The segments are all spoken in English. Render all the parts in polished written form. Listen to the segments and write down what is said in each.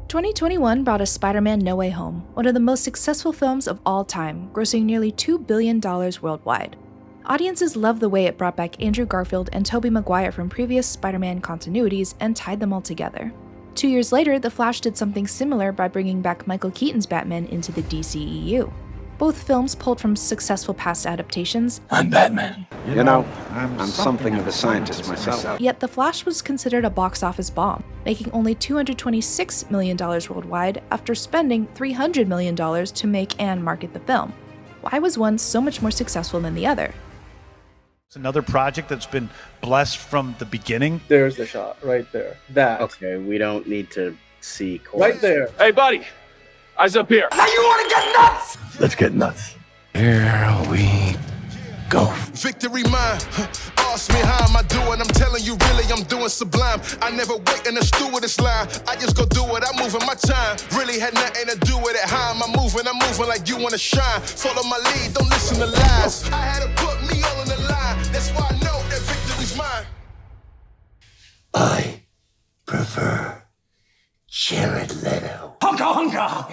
2021 brought us Spider-Man No Way Home, one of the most successful films of all time, grossing nearly $2 billion worldwide. Audiences loved the way it brought back Andrew Garfield and Tobey Maguire from previous Spider-Man continuities and tied them all together. 2 years later, The Flash did something similar by bringing back Michael Keaton's Batman into the DCEU. Both films pulled from successful past adaptations. I'm Batman. You know, I'm something of a scientist myself. Yet The Flash was considered a box office bomb, making only $226 million worldwide after spending $300 million to make and market the film. Why was one so much more successful than the other? It's another project that's been blessed from the beginning. There's the shot right there. That. Okay, we don't need to see. Right there. Hey, buddy. Eyes up here. Now you want to get nuts? Let's get nuts. Here we go. Victory mine. Ask me how am I doing? I'm telling you, really, I'm doing sublime. I never wait in the stewardess line. I just go do it. I'm moving my time. Really had nothing to do with it. How am I moving? I'm moving like you want to shine. Follow my lead. Don't listen to lies. I had to put me all in the line. That's why I know that victory's mine. I prefer Jared Leto. Hunka hunka!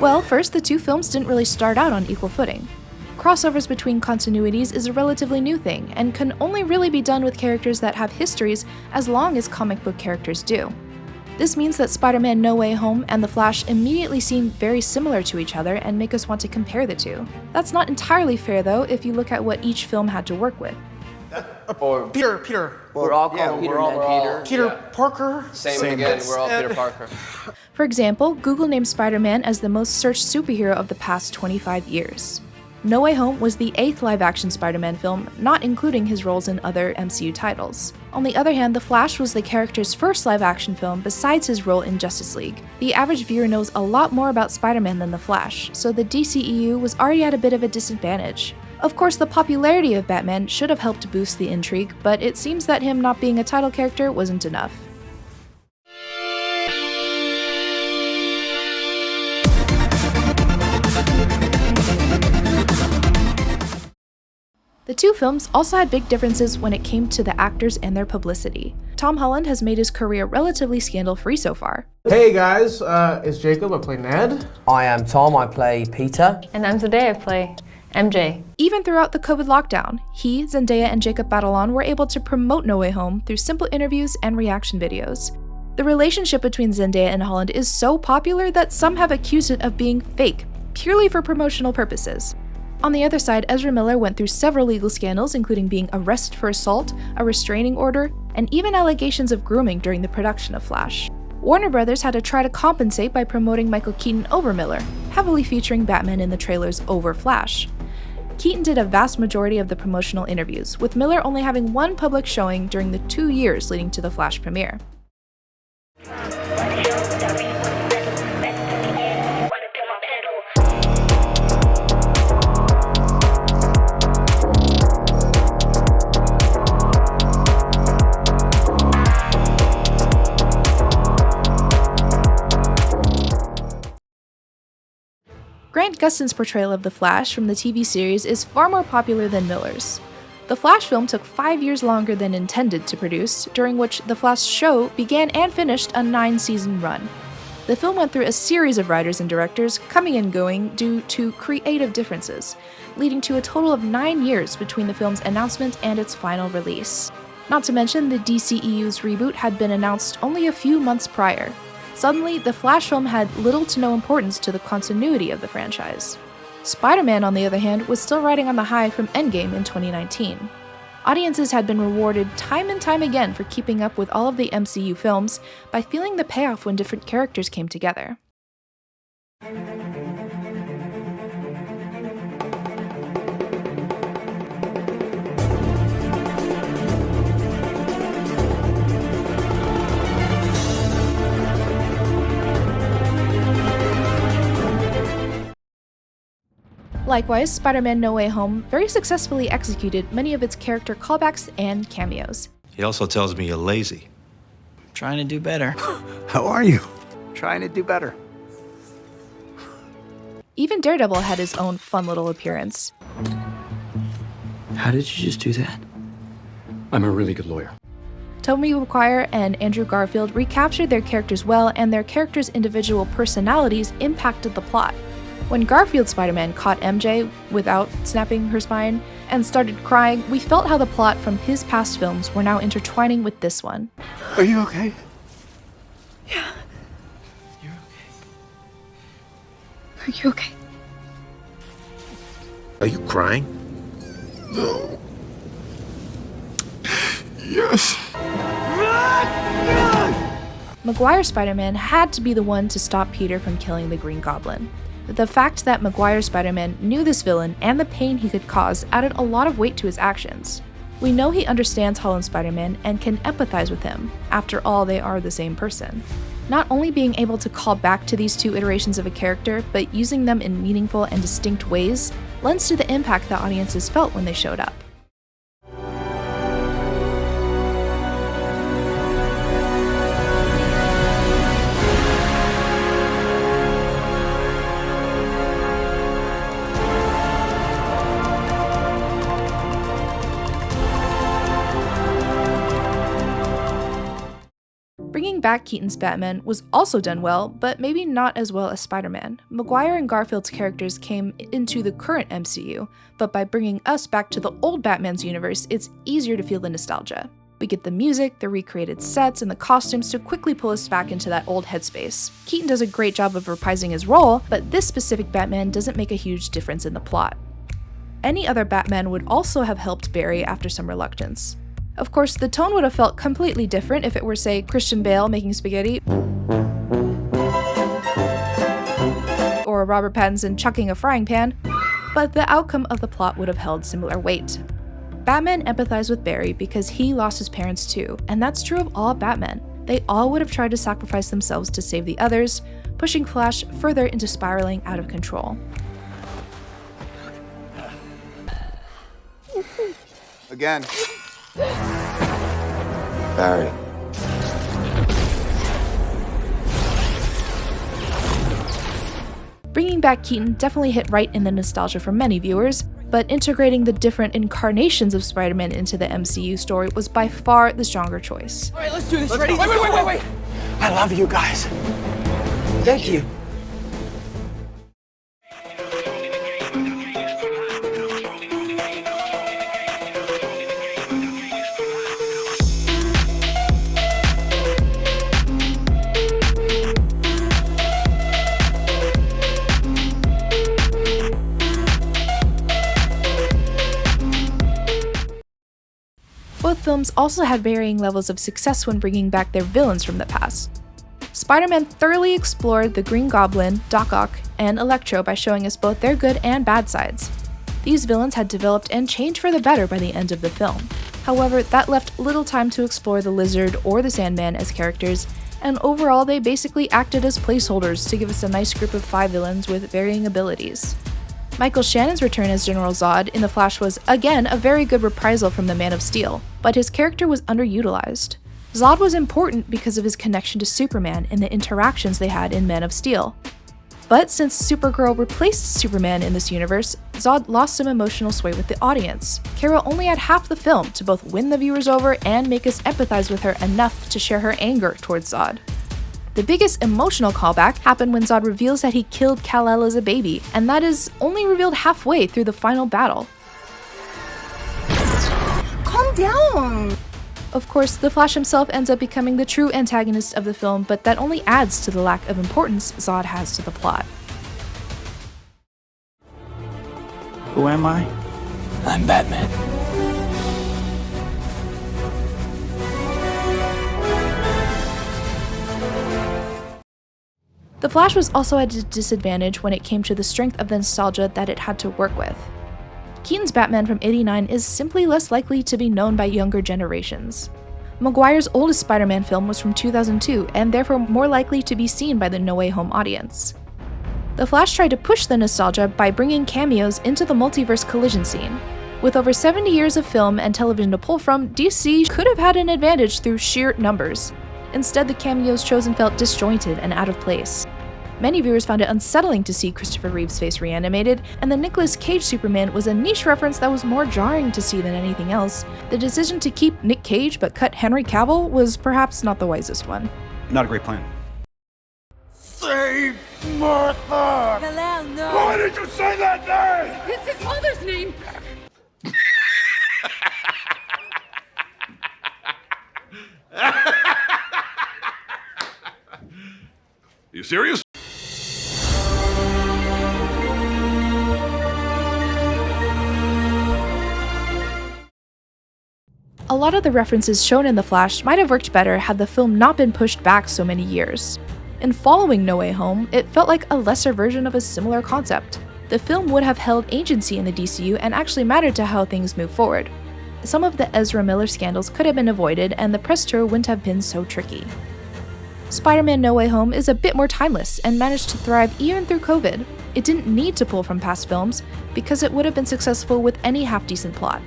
Well, first, the two films didn't really start out on equal footing. Crossovers between continuities is a relatively new thing, and can only really be done with characters that have histories as long as comic book characters do. This means that Spider-Man No Way Home and The Flash immediately seem very similar to each other and make us want to compare the two. That's not entirely fair though if you look at what each film had to work with. Peter. We're all called Peter. Peter Parker. Same again, we're all Peter Parker. For example, Google named Spider-Man as the most searched superhero of the past 25 years. No Way Home was the 8th live-action Spider-Man film, not including his roles in other MCU titles. On the other hand, The Flash was the character's first live-action film besides his role in Justice League. The average viewer knows a lot more about Spider-Man than The Flash, so the DCEU was already at a bit of a disadvantage. Of course, the popularity of Batman should have helped boost the intrigue, but it seems that him not being a title character wasn't enough. The two films also had big differences when it came to the actors and their publicity. Tom Holland has made his career relatively scandal-free so far. Hey guys, it's Jacob. I play Ned. I am Tom. I play Peter. And I'm Zendaya. I play MJ. Even throughout the COVID lockdown, he, Zendaya, and Jacob Batalon were able to promote No Way Home through simple interviews and reaction videos. The relationship between Zendaya and Holland is so popular that some have accused it of being fake, purely for promotional purposes. On the other side, Ezra Miller went through several legal scandals, including being arrested for assault, a restraining order, and even allegations of grooming during the production of Flash. Warner Brothers had to try to compensate by promoting Michael Keaton over Miller, heavily featuring Batman in the trailers over Flash. Keaton did a vast majority of the promotional interviews, with Miller only having one public showing during the 2 years leading to the Flash premiere. Grant Gustin's portrayal of the Flash from the TV series is far more popular than Miller's. The Flash film took 5 years longer than intended to produce, during which the Flash show began and finished a 9-season run. The film went through a series of writers and directors, coming and going due to creative differences, leading to a total of 9 years between the film's announcement and its final release. Not to mention, the DCEU's reboot had been announced only a few months prior. Suddenly, the Flash film had little to no importance to the continuity of the franchise. Spider-Man, on the other hand, was still riding on the high from Endgame in 2019. Audiences had been rewarded time and time again for keeping up with all of the MCU films by feeling the payoff when different characters came together. Likewise, Spider-Man No Way Home very successfully executed many of its character callbacks and cameos. He also tells me you're lazy. Trying to do better. How are you? Trying to do better. Even Daredevil had his own fun little appearance. How did you just do that? I'm a really good lawyer. Tobey Maguire and Andrew Garfield recaptured their characters well, and their characters' individual personalities impacted the plot. When Garfield's Spider-Man caught MJ without snapping her spine and started crying, we felt how the plot from his past films were now intertwining with this one. Are you okay? Yeah. You're okay. Are you okay? Are you crying? No. Yes. Maguire's Spider-Man had to be the one to stop Peter from killing the Green Goblin. The fact that Maguire's Spider-Man knew this villain and the pain he could cause added a lot of weight to his actions. We know he understands Holland's Spider-Man and can empathize with him. After all, they are the same person. Not only being able to call back to these two iterations of a character, but using them in meaningful and distinct ways lends to the impact that audiences felt when they showed up. Bringing back Keaton's Batman was also done well, but maybe not as well as Spider-Man. Maguire and Garfield's characters came into the current MCU, but by bringing us back to the old Batman's universe, it's easier to feel the nostalgia. We get the music, the recreated sets, and the costumes to quickly pull us back into that old headspace. Keaton does a great job of reprising his role, but this specific Batman doesn't make a huge difference in the plot. Any other Batman would also have helped Barry after some reluctance. Of course, the tone would have felt completely different if it were, say, Christian Bale making spaghetti, or Robert Pattinson chucking a frying pan, but the outcome of the plot would have held similar weight. Batman empathized with Barry because he lost his parents too, and that's true of all Batmen. They all would have tried to sacrifice themselves to save the others, pushing Flash further into spiraling out of control. Again. Barry. Bringing back Keaton definitely hit right in the nostalgia for many viewers, but integrating the different incarnations of Spider-Man into the MCU story was by far the stronger choice. All right, let's do this. Ready? Wait. I love you guys. Thank you. Both films also had varying levels of success when bringing back their villains from the past. Spider-Man thoroughly explored the Green Goblin, Doc Ock, and Electro by showing us both their good and bad sides. These villains had developed and changed for the better by the end of the film. However, that left little time to explore the Lizard or the Sandman as characters, and overall they basically acted as placeholders to give us a nice group of 5 villains with varying abilities. Michael Shannon's return as General Zod in The Flash was, again, a very good reprisal from the Man of Steel, but his character was underutilized. Zod was important because of his connection to Superman and the interactions they had in Man of Steel. But since Supergirl replaced Superman in this universe, Zod lost some emotional sway with the audience. Kara only had half the film to both win the viewers over and make us empathize with her enough to share her anger towards Zod. The biggest emotional callback happened when Zod reveals that he killed Kal-El as a baby, and that is only revealed halfway through the final battle. Calm down! Of course, the Flash himself ends up becoming the true antagonist of the film, but that only adds to the lack of importance Zod has to the plot. Who am I? I'm Batman. The Flash was also at a disadvantage when it came to the strength of the nostalgia that it had to work with. Keaton's Batman from '89 is simply less likely to be known by younger generations. Maguire's oldest Spider-Man film was from 2002 and therefore more likely to be seen by the No Way Home audience. The Flash tried to push the nostalgia by bringing cameos into the multiverse collision scene. With over 70 years of film and television to pull from, DC could have had an advantage through sheer numbers. Instead, the cameos chosen felt disjointed and out of place. Many viewers found it unsettling to see Christopher Reeve's face reanimated, and the Nicolas Cage Superman was a niche reference that was more jarring to see than anything else. The decision to keep Nick Cage but cut Henry Cavill was perhaps not the wisest one. Not a great plan. Save Martha! Hello, no. Why did you say that name? It's his mother's name. You serious? A lot of the references shown in The Flash might have worked better had the film not been pushed back so many years. In following No Way Home, it felt like a lesser version of a similar concept. The film would have held agency in the DCU and actually mattered to how things move forward. Some of the Ezra Miller scandals could have been avoided, and the press tour wouldn't have been so tricky. Spider-Man No Way Home is a bit more timeless and managed to thrive even through COVID. It didn't need to pull from past films because it would have been successful with any half-decent plot.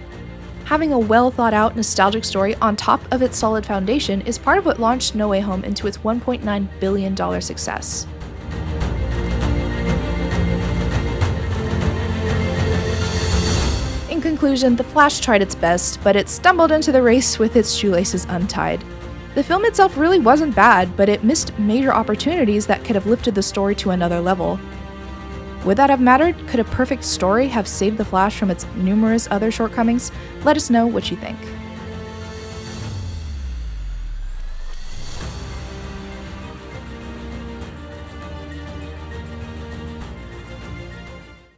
Having a well-thought-out, nostalgic story on top of its solid foundation is part of what launched No Way Home into its $1.9 billion success. In conclusion, The Flash tried its best, but it stumbled into the race with its shoelaces untied. The film itself really wasn't bad, but it missed major opportunities that could have lifted the story to another level. Would that have mattered? Could a perfect story have saved The Flash from its numerous other shortcomings? Let us know what you think.